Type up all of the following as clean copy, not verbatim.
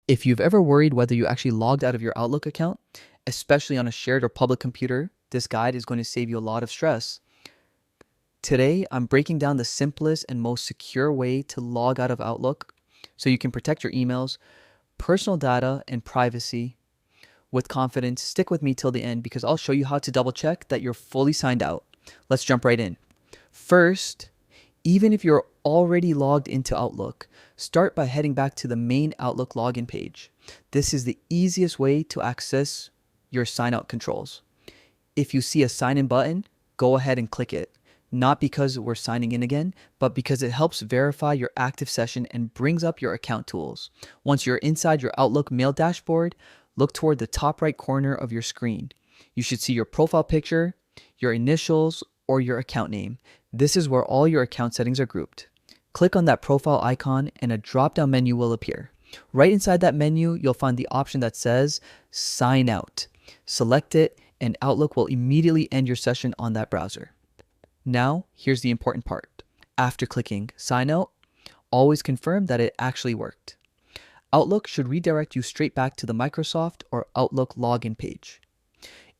If you've ever worried whether you actually logged out of your Outlook account, especially on a shared or public computer, this guide is going to save you a lot of stress. Today, I'm breaking down the simplest and most secure way to log out of Outlook so you can protect your emails, personal data, and privacy with confidence. Stick with me till the end because I'll show you how to double check that you're fully signed out. Let's jump right in. First, even if you're already logged into Outlook, start by heading back to the main Outlook login page. This is the easiest way to access your sign out controls. If you see a sign in button, go ahead and click it. Not because we're signing in again, but because it helps verify your active session and brings up your account tools. Once you're inside your Outlook mail dashboard, look toward the top right corner of your screen. You should see your profile picture, your initials, or your account name. This is where all your account settings are grouped. Click on that profile icon and a drop-down menu will appear. Right inside that menu, you'll find the option that says Sign Out. Select it and Outlook will immediately end your session on that browser. Now, here's the important part. After clicking Sign Out, always confirm that it actually worked. Outlook should redirect you straight back to the Microsoft or Outlook login page.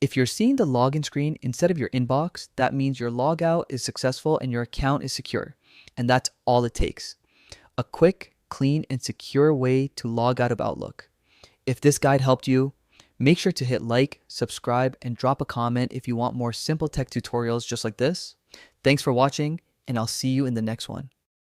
If you're seeing the login screen instead of your inbox, that means your logout is successful and your account is secure. And that's all it takes. A quick, clean, and secure way to log out of Outlook. If this guide helped you, make sure to hit like, subscribe, and drop a comment if you want more simple tech tutorials just like this. Thanks for watching, and I'll see you in the next one.